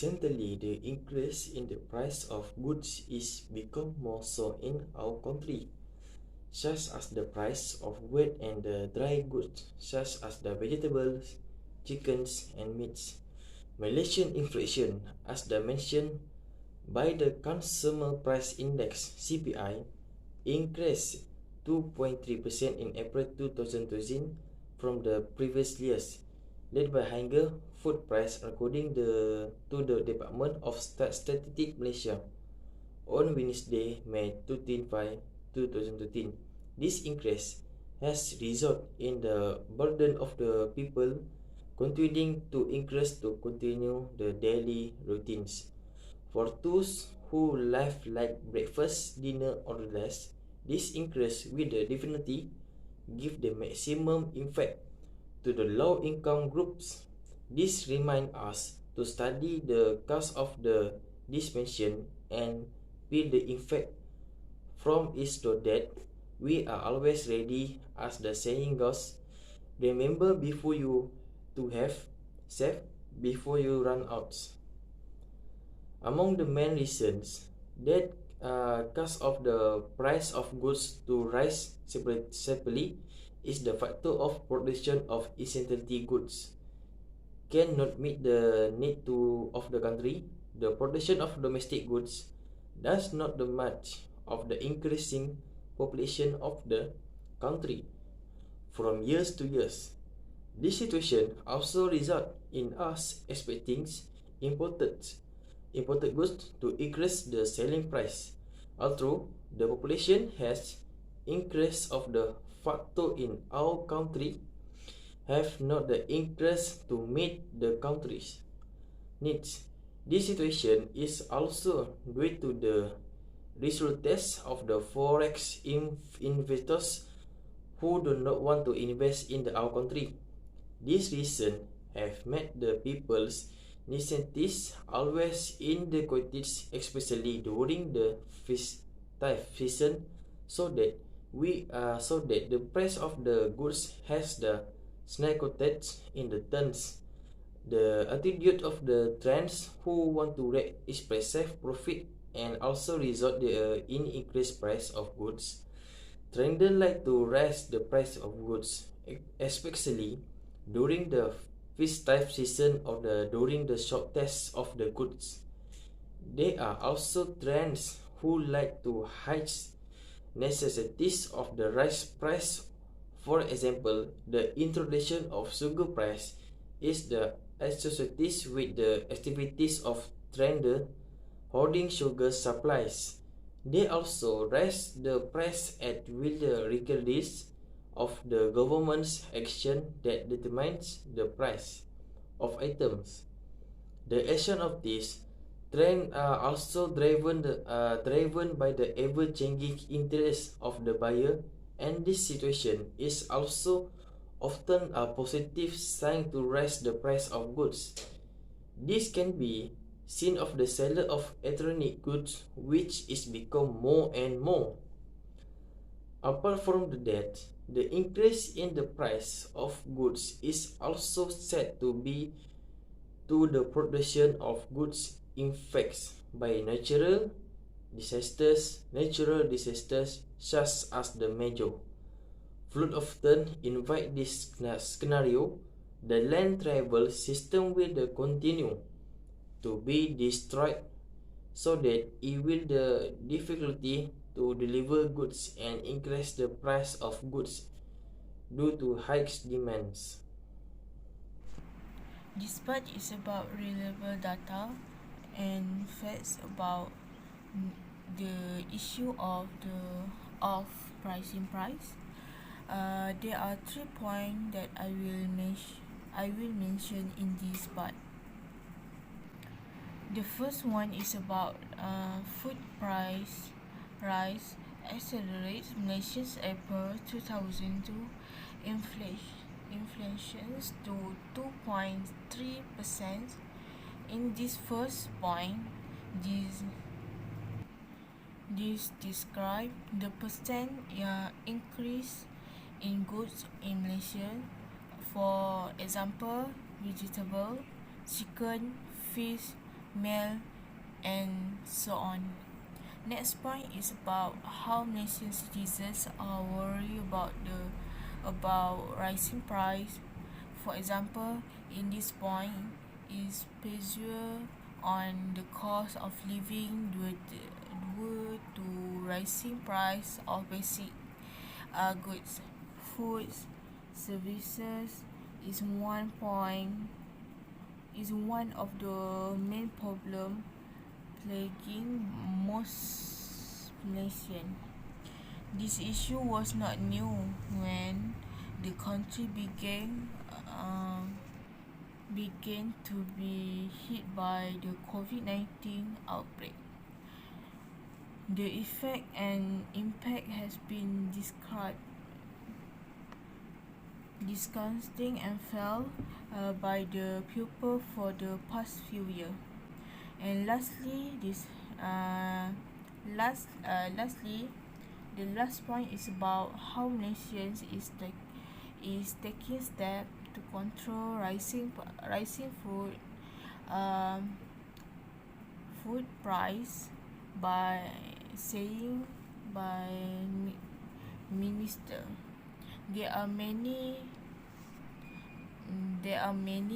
Recently, the increase in the price of goods is become more so in our country, such as the price of wet and the dry goods, such as the vegetables, chickens, and meats. Malaysian inflation, as the mentioned by the Consumer Price Index (CPI), increased 2.3% in April 2020 from the previous years, led by higher food price according to the Department of Statistics Malaysia on Wednesday, May 25, 2013. This increase has resulted in the burden of the people continuing to increase to continue the daily routines. For those who live like breakfast, dinner, or less, this increase will definitely give the maximum impact to the low-income groups. This reminds us to study the cause of the dimension and feel the effect from it so that we are always ready, as the saying goes. Remember before you to have, save before you run out. Among the main reasons that cause of the price of goods to rise separately is the factor of production of essential goods cannot meet the need of the country. The production of domestic goods does not match of the increasing population of the country from years to years. This situation also results in us expecting imported goods to increase the selling price. Although the population has increased of the factor in our country have not the increase to meet the country's needs. This situation is also due to the results of the forex investors who do not want to invest in our country. This reason have made the people's necessities always in the quantities, especially during the festive season, so that the price of the goods has the skyrocketed in the tons. The attitude of the trends who want to express profit and also result in increased price of goods. Trenders like to raise the price of goods, especially during the festive season of during the shortage of the goods. There are also trends who like to hide necessities of the rise price. For example, the introduction of sugar price is the associated with the activities of trader hoarding sugar supplies. They also raise the price at will regardless of the government's action that determines the price of items. The action of this trend are also driven by the ever-changing interest of the buyer, and this situation is also often a positive sign to raise the price of goods. This can be seen of the seller of electronic goods, which is become more and more. Apart from that, the increase in the price of goods is also said to be to the production of goods infected by natural disasters, natural disasters such as the major flood often invite this scenario. The land travel system will continue to be destroyed so that it will the difficulty to deliver goods and increase the price of goods due to high demands. This part is about reliable data and facts about the issue of pricing price. There are 3 points that I will mention in this part. The first one is about food price rise accelerates Malaysia's April 2002 inflation to 2.3%. In this first point, this describe the percent increase in goods in Malaysia. For example, vegetable, chicken, fish, milk, and so on. Next point is about how Malaysian citizens are worried about rising price. For example, in this point is pressure on the cost of living due to rising price of basic goods. Foods, services is one of the main problem plaguing most Malaysian. This issue was not new when the country began to be hit by the COVID-19 outbreak. The effect and impact has been disgusting and felt by the people for the past few years. And lastly, the last point is about how Malaysians is taking steps to control rising food price by saying by minister. There are many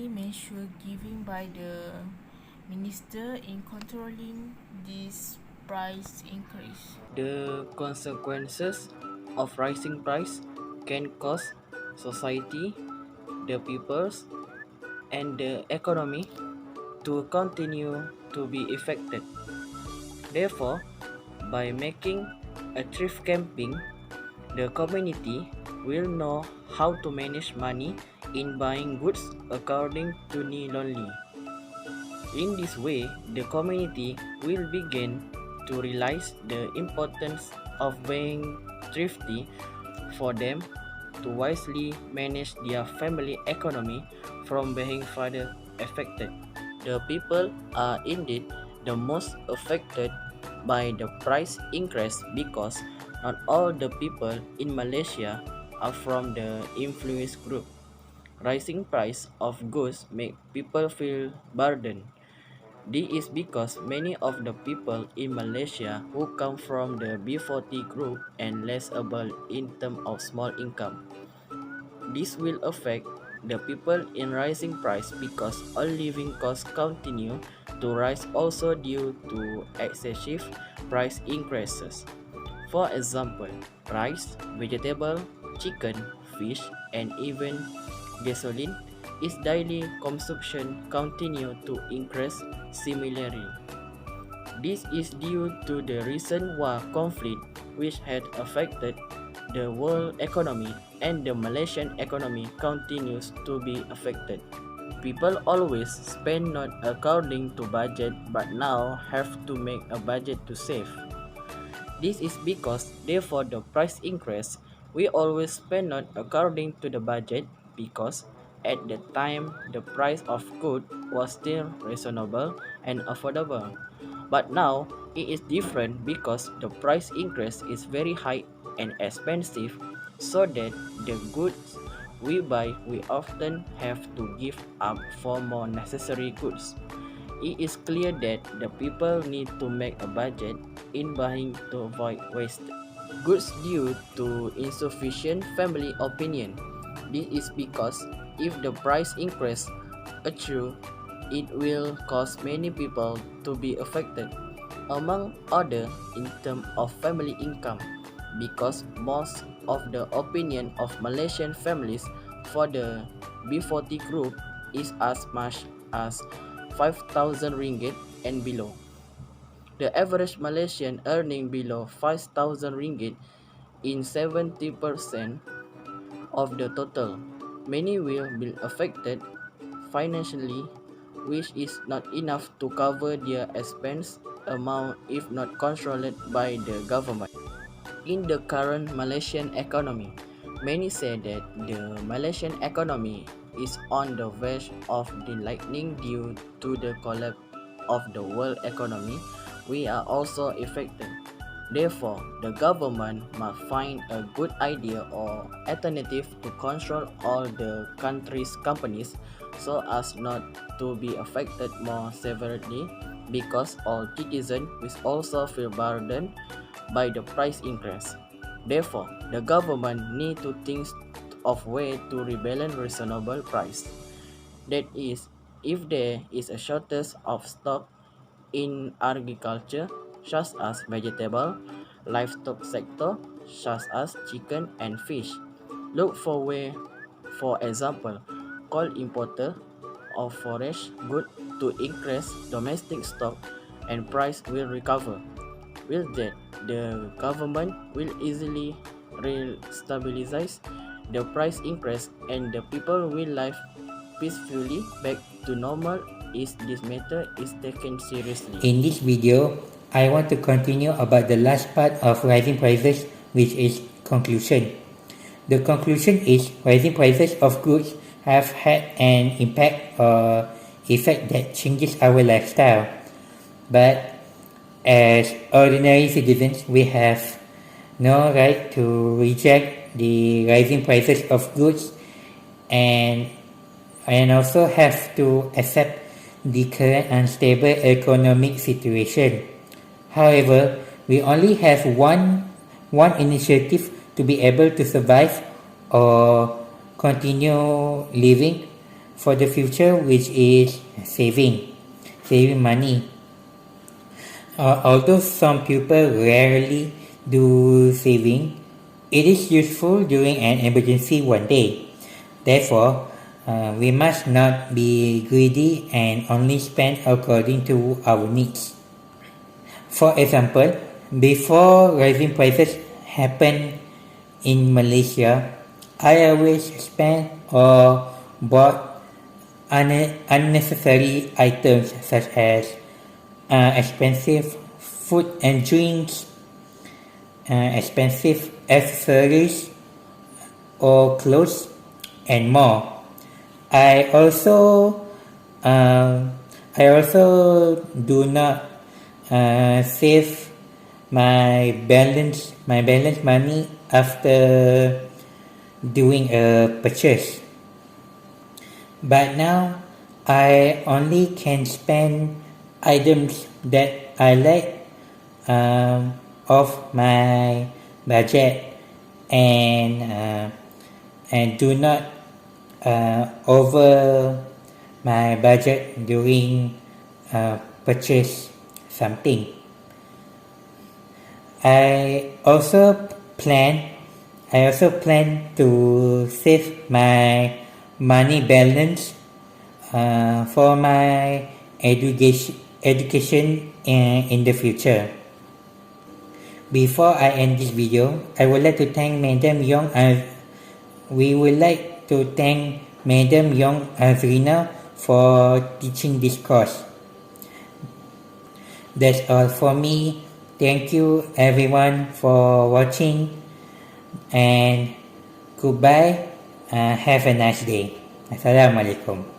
measures given by the minister in controlling this price increase. The consequences of rising price can cause society, the peoples, and the economy to continue to be affected. Therefore, by making a thrift camping, the community will know how to manage money in buying goods according to need only. In this way, the community will begin to realize the importance of being thrifty for them to wisely manage their family economy from being further affected. The people are indeed the most affected by the price increase because not all the people in Malaysia are from the influence group. Rising price of goods make people feel burdened. This is because many of the people in Malaysia who come from the B40 group and less able in terms of small income. This will affect the people in rising price because all living costs continue to rise also due to excessive price increases. For example, rice, vegetable, chicken, fish, and even gasoline its daily consumption continue to increase similarly. This is due to the recent war conflict which had affected the world economy and the Malaysian economy continues to be affected. People always spend not according to budget but now have to make a budget to save. This is because therefore the price increase we always spend not according to the budget because at the time the price of good was still reasonable and affordable. But now it is different because the price increase is very high and expensive so that the goods we buy we often have to give up for more necessary goods. It is clear that the people need to make a budget in buying to avoid waste. Goods due to insufficient family opinion. This is because if the price increase true, it will cause many people to be affected, among other in terms of family income, because most of the opinion of Malaysian families for the B40 group is as much as 5,000 ringgit and below. The average Malaysian earning below 5,000 ringgit in 70% of the total. Many will be affected financially, which is not enough to cover their expense amount if not controlled by the government. In the current Malaysian economy, many say that the Malaysian economy is on the verge of declining due to the collapse of the world economy. We are also affected. Therefore, the government must find a good idea or alternative to control all the country's companies so as not to be affected more severely, because all citizens will also feel burdened by the price increase. Therefore, the government need to think of way to rebalance reasonable price. That is, if there is a shortage of stock in agriculture, such as vegetable, livestock sector, such as chicken and fish. Look for way, for example, call importer of forage good to increase domestic stock and price will recover. With that, the government will easily stabilize the price increase and the people will live peacefully back to normal if this matter is taken seriously. In this video, I want to continue about the last part of rising prices, which is conclusion. The conclusion is rising prices of goods have had an impact or effect that changes our lifestyle. But as ordinary citizens, we have no right to reject the rising prices of goods and also have to accept the current unstable economic situation. However, we only have one initiative to be able to survive or continue living for the future, which is saving money. Although some people rarely do saving, it is useful during an emergency one day. Therefore, we must not be greedy and only spend according to our needs. For example, before rising prices happened in Malaysia, I always spent or bought unnecessary items such as expensive food and drinks, expensive accessories or clothes, and more. I also do not save my balance money after doing a purchase. But now I only can spend items that I like of my budget and do not over my budget during purchase something. I also plan to save my money balance for my education in the future. Before I end this video, I would like to thank Madam Yong. We would like to thank Madam Yong Azrina for teaching this course. That's all for me. Thank you everyone for watching and goodbye. Have a nice day. Assalamualaikum.